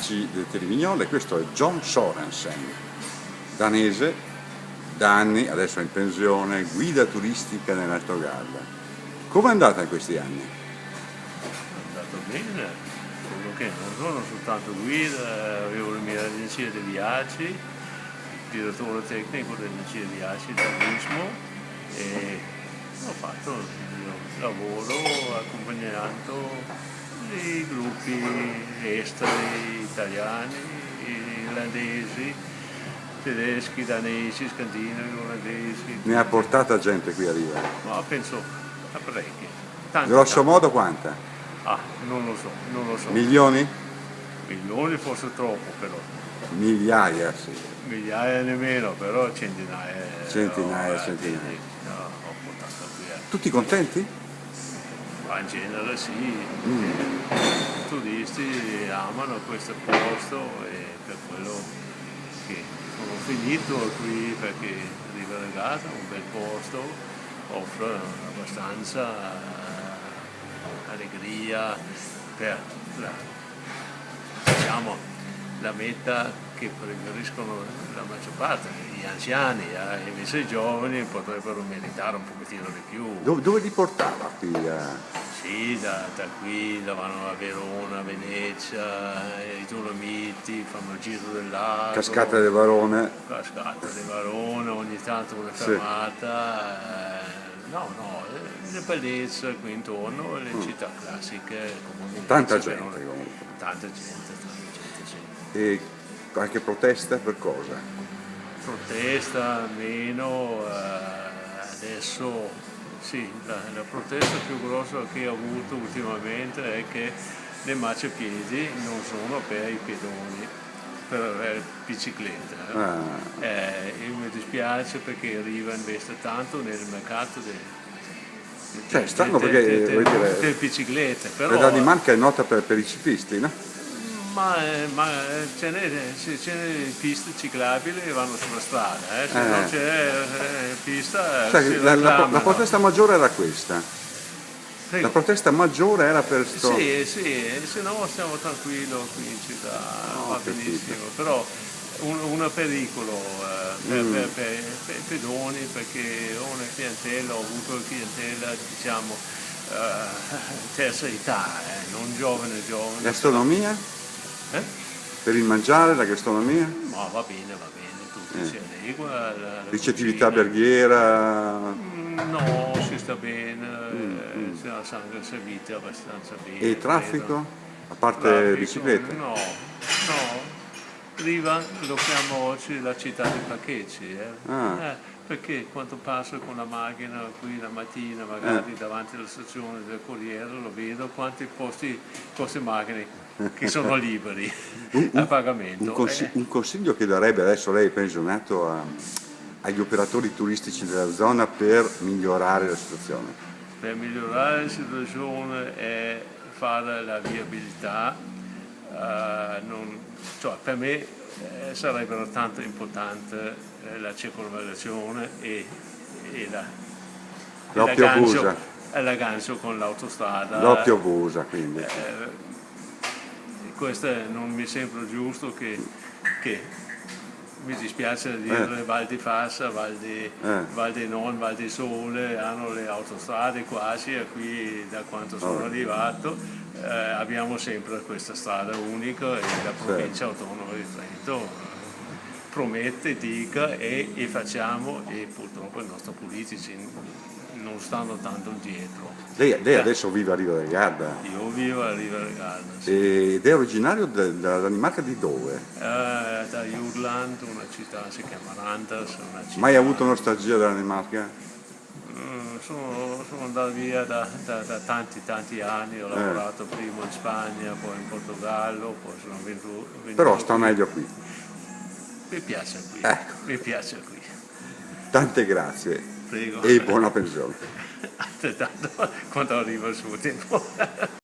del Tirignola, e questo è John Sorensen, danese, da anni, adesso è in pensione, guida turistica nell'Alto Garda. Come è andata in questi anni? È andato bene, solo che non sono soltanto guida, avevo le mie agenzie di viaggi, direttore tecnico dell'agenzia di viaggi da turismo, e ho fatto il mio lavoro accompagnando i gruppi esteri, italiani, irlandesi, tedeschi, danesi, scandinavi, olandesi. Ne ha portata gente qui a Riva? Ma penso a parecchi. Tanti, Grosso tanti. modo quanta? Non lo so. Milioni? Milioni forse troppo, però. Migliaia, sì. Migliaia nemmeno, però centinaia. Centinaia. Ho portato via. Tutti contenti? Ma in genere sì. I turisti amano questo posto e per quello che sono finito qui, perché Riva del Garda è un bel posto, offre abbastanza allegria per la meta che preferiscono la maggior parte, gli anziani, invece i giovani potrebbero meritare un pochettino di più. Dove li portava qui? Sì, da qui vanno a Verona, Venezia, i Dolomiti, fanno il giro del lago. Cascata del Varone. Cascata del Varone, ogni tanto una fermata. Le bellezze qui intorno, le città classiche. Tanta gente comunque. Tanta gente, sì. E qualche protesta per cosa? Protesta meno, adesso sì, la protesta più grossa che ho avuto ultimamente è che le marciapiedi non sono per i pedoni, per biciclette. Mi dispiace perché Riva investe tanto nel mercato delle biciclette. Però, la Danimarca è nota per i ciclisti, no? Ma ce n'è piste ciclabili che vanno sulla strada, se non c'è pista la protesta maggiore era questa. Prego. La protesta maggiore era per sto... Sì, se no stiamo tranquillo qui in città, va benissimo, però un pericolo per i pedoni, perché ho avuto clientela diciamo terza età, non giovane. Gastronomia? Per il mangiare, la gastronomia? Ma va bene, tutto si adegua. Ricettività alberghiera? No, si sta bene, siamo serviti abbastanza bene. E il traffico? A parte biciclette? No. Riva lo chiamo oggi la città dei parcheggi, perché quando passo con la macchina qui la mattina, magari davanti alla stazione del Corriere, lo vedo quanti posti macchine che sono liberi a pagamento. Un consiglio che darebbe, adesso lei è pensionato, agli operatori turistici della zona per migliorare la situazione? Per migliorare la situazione è fare la viabilità, per me sarebbero tanto importante la circolazione e l'aggancio con l'autostrada. L'Oppio Busa, quindi. Questo non mi sembra giusto che mi dispiace dire Val di Fassa, Val di Non, Val di Sole hanno le autostrade quasi, e qui da quanto sono arrivato abbiamo sempre questa strada unica, e la provincia autonoma di Trento promette, dica e facciamo, e purtroppo i nostri politici non stanno tanto indietro. Lei adesso vive a Riva del Garda? Io vivo a Riva del Garda, sì. Ed è originario della Danimarca di dove? Da Jutland, una città si chiama Randers. Mai avuto nostalgia della Danimarca? Sono andato via da tanti anni, ho lavorato prima in Spagna, poi in Portogallo, poi sono venuto Però sta meglio qui? Mi piace qui, mi piace qui. Tante grazie. Prego. E buona pensione. Altrettanto quando arriva il suo tempo.